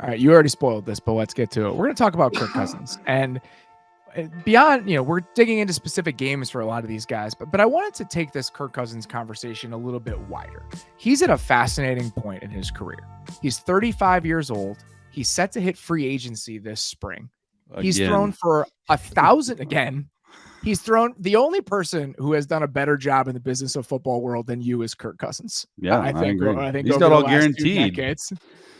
All right, you already spoiled this, but let's get to it. We're going to talk about Kirk Cousins. And beyond, we're digging into specific games for a lot of these guys, but I wanted to take this Kirk Cousins conversation a little bit wider. He's at a fascinating point in his career. He's 35 years old. He's set to hit free agency this spring. He's thrown for 1,000 again. He's thrown. The only person who has done a better job in the business of football world than you is Kirk Cousins. Yeah, I think he's got all guaranteed.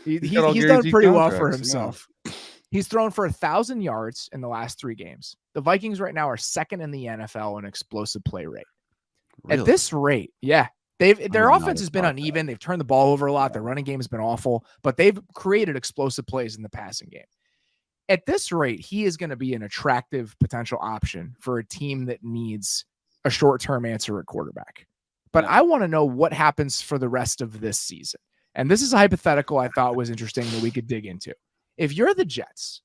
He's done pretty well for himself. Yeah. He's thrown for 1,000 yards in the last 3 games. The Vikings right now are second in the NFL in explosive play rate. Really? At this rate, yeah. Their offense has been uneven. They've turned the ball over a lot. Their running game has been awful, but they've created explosive plays in the passing game. At this rate, he is going to be an attractive potential option for a team that needs a short-term answer at quarterback. But I want to know what happens for the rest of this season. And this is a hypothetical I thought was interesting that we could dig into. If you're the Jets,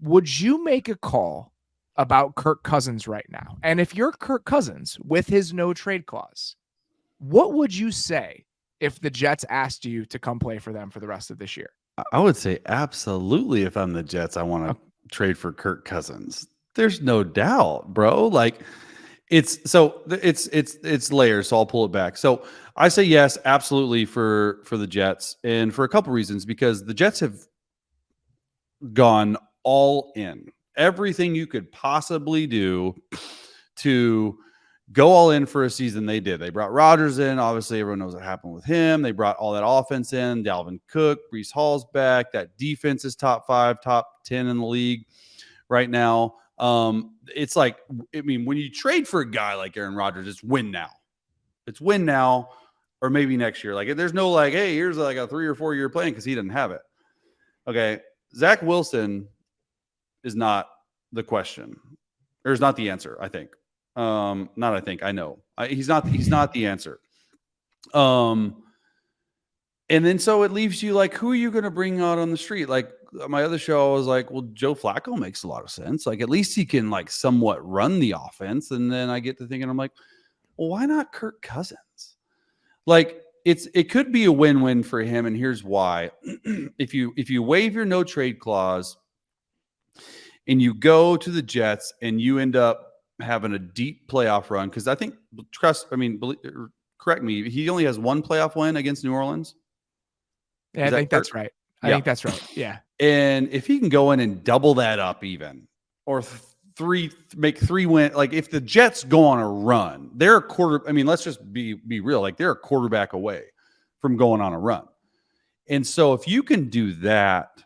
would you make a call about Kirk Cousins right now? And if you're Kirk Cousins with his no trade clause, what would you say if the Jets asked you to come play for them for the rest of this year? I would say absolutely. If I'm the Jets, I want to trade for Kirk Cousins. There's no doubt, bro. Like it's layers. So I'll pull it back. So I say yes, absolutely for the Jets, and for a couple reasons, because the Jets have gone all in. Everything you could possibly do to go all in for a season, they did. They brought Rodgers in. Obviously, everyone knows what happened with him. They brought all that offense in. Dalvin Cook, Breece Hall's back. That defense is top 5, top 10 in the league right now. It's like, I mean, when you trade for a guy like Aaron Rodgers, it's win now. It's win now, or maybe next year. Like, there's no like, hey, here's like a 3 or 4 year plan, because he doesn't have it. Okay, Zach Wilson is not the question, or is not the answer, I think. I know. He's not the answer. And then so it leaves you like, who are you going to bring out on the street? Like my other show, I was like, well, Joe Flacco makes a lot of sense. Like at least he can like somewhat run the offense. And then I get to thinking, I'm like, well, why not Kirk Cousins? Like it could be a win-win for him. And here's why. If you waive your no trade clause and you go to the Jets and you end up having a deep playoff run, because I think, correct me, he only has 1 playoff win against New Orleans. Yeah, I think that's right. I think that's right. Yeah. And if he can go in and double that up even, or make 3 win, like if the Jets go on a run, they're a quarter. I mean, let's just be real. Like they're a quarterback away from going on a run. And so if you can do that,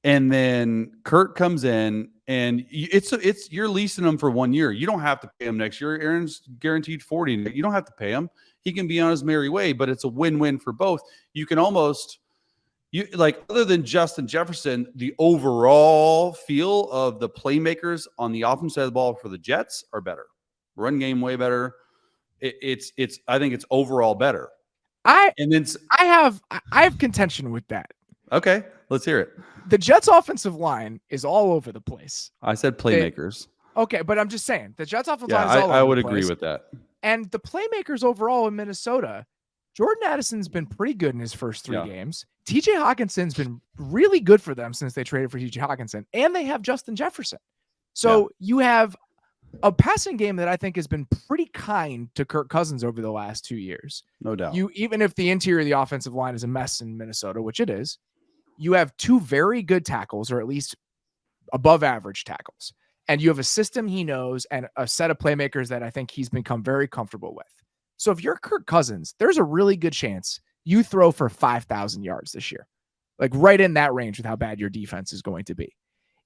and then Kirk comes in, and you're leasing him for 1 year. You don't have to pay him next year. Aaron's guaranteed 40. You don't have to pay him. He can be on his merry way, but it's a win-win for both. You can almost, other than Justin Jefferson, the overall feel of the playmakers on the offensive side of the ball for the Jets are better. Run game way better. I think it's overall better. I have contention with that. Okay, let's hear it. The Jets' offensive line is all over the place. I said playmakers. Okay, but I'm just saying the Jets' offensive line is all over the place. I would agree with that. And the playmakers overall in Minnesota, Jordan Addison's been pretty good in his first 3 games. TJ Hawkinson's been really good for them since they traded for TJ Hawkinson, and they have Justin Jefferson. So you have a passing game that I think has been pretty kind to Kirk Cousins over the last 2 years. No doubt. Even if the interior of the offensive line is a mess in Minnesota, which it is, you have 2 very good tackles, or at least above average tackles. And you have a system he knows and a set of playmakers that I think he's become very comfortable with. So if you're Kirk Cousins, there's a really good chance you throw for 5,000 yards this year, like right in that range with how bad your defense is going to be.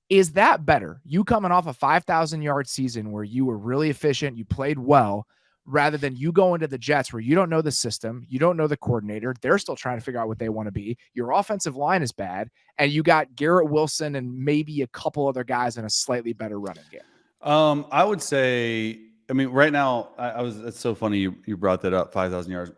Is that better? You coming off a 5,000-yard season where you were really efficient, you played well, rather than you go into the Jets where you don't know the system, you don't know the coordinator, they're still trying to figure out what they want to be, your offensive line is bad, and you got Garrett Wilson and maybe a couple other guys in a slightly better running game? I would say, right now, it's so funny you brought that up, 5,000 yards.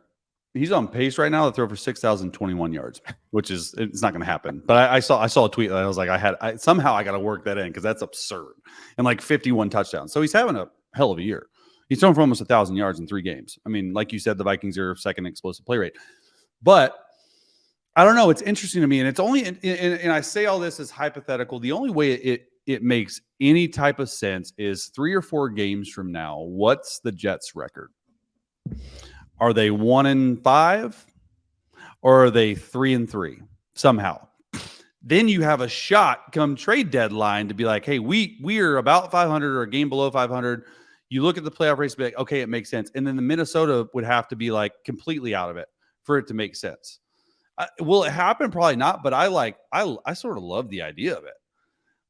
He's on pace right now to throw for 6,021 yards, which is, it's not going to happen. But I saw a tweet that I was like, somehow I got to work that in, because that's absurd. And like 51 touchdowns. So he's having a hell of a year. He's thrown for almost 1,000 yards in 3 games. I mean, like you said, the Vikings are second explosive play rate. But I don't know. It's interesting to me, and it's only, and I say all this as hypothetical. The only way it makes any type of sense is 3 or 4 games from now. What's the Jets' record? Are they 1-5, or are they 3-3 somehow? Then you have a shot come trade deadline to be like, hey, we are about 500 or a game below 500. You look at the playoff race, be like, okay, it makes sense. And then the Minnesota would have to be like completely out of it for it to make sense. Will it happen? Probably not. But I sort of love the idea of it.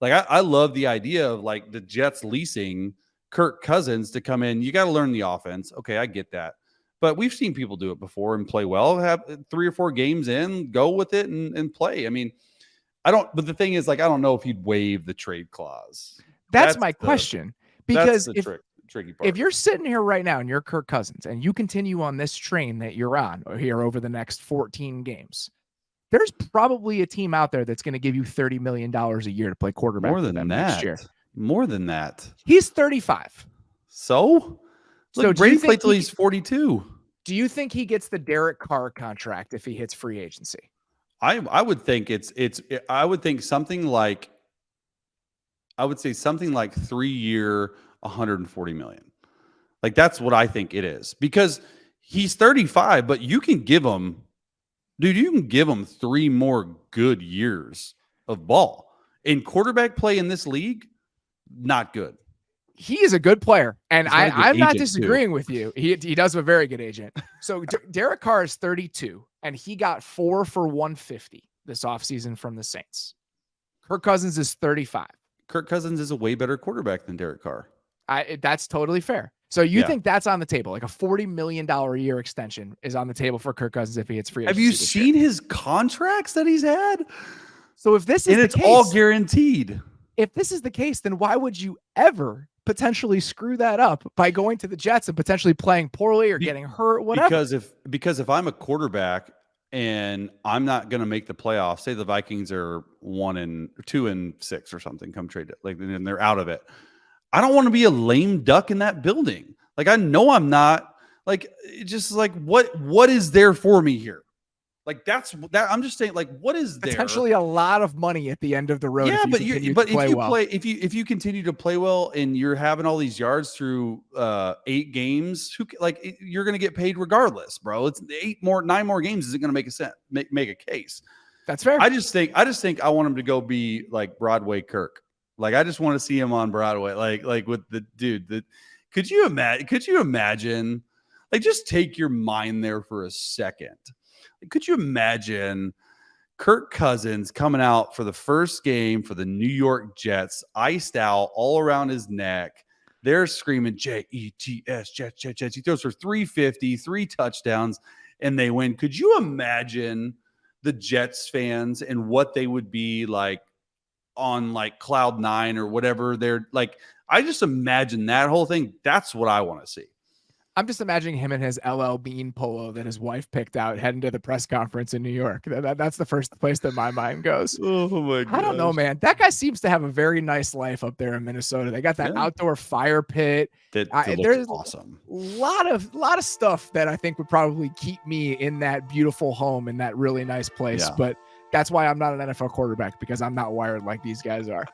Like I love the idea of like the Jets leasing Kirk Cousins to come in. You got to learn the offense. Okay, I get that. But we've seen people do it before and play well. Have 3 or 4 games in, go with it and play. I mean, but the thing is, like, I don't know if he'd waive the trade clause. That's my question. Because tricky part. If you're sitting here right now and you're Kirk Cousins and you continue on this train that you're on here over the next 14 games, there's probably a team out there that's going to give you $30 million a year to play quarterback more than that next year. More than that. He's 35. So Brady played till he's 42. Do you think he gets the Derek Carr contract if he hits free agency? I would think I would think something like, I would say something like 3-year, $140 million. Like that's what I think it is, because he's 35, but you can give him 3 more good years of ball. In quarterback play in this league, not good. He is a good player, and I'm not disagreeing with you. He does have a very good agent. So Derek Carr is 32, and he got 4 for $150 this offseason from the Saints. Kirk Cousins is 35. Kirk Cousins is a way better quarterback than Derek Carr. That's totally fair. So you think that's on the table? Like a $40 million a year extension is on the table for Kirk Cousins if he hits free agency. Have you seen his contracts that he's had? So if this is the case, all guaranteed. If this is the case, then why would you ever potentially screw that up by going to the Jets and potentially playing poorly or getting hurt, whatever? Because if I'm a quarterback and I'm not going to make the playoffs, say the Vikings are 2-6 or something, come trade it, like, and they're out of it. I don't want to be a lame duck in that building. Like, I know I'm not. Like, just like what is there for me here? Like that's that. I'm just saying, like, what is there? Potentially a lot of money at the end of the road. Yeah, if you continue to play well and you're having all these yards through 8 games, you're going to get paid regardless, bro. It's 9 more games isn't going to make a case. That's fair. I just think I want him to go be like Broadway Kirk. Like, I just want to see him on Broadway, like with the dude. Could you imagine? Like, just take your mind there for a second. Could you imagine Kirk Cousins coming out for the first game for the New York Jets, iced out all around his neck? They're screaming Jets, Jets. He throws for 350, 3 touchdowns, and they win. Could you imagine the Jets fans and what they would be like on like cloud 9 or whatever? They're like, I just imagine that whole thing. That's what I want to see. I'm just imagining him in his LL Bean polo that his wife picked out heading to the press conference in New York. That's the first place that my mind goes. Oh my God. I don't know, man. That guy seems to have a very nice life up there in Minnesota. They got that outdoor fire pit. There's awesome. A lot of stuff that I think would probably keep me in that beautiful home in that really nice place. Yeah. But that's why I'm not an NFL quarterback, because I'm not wired like these guys are.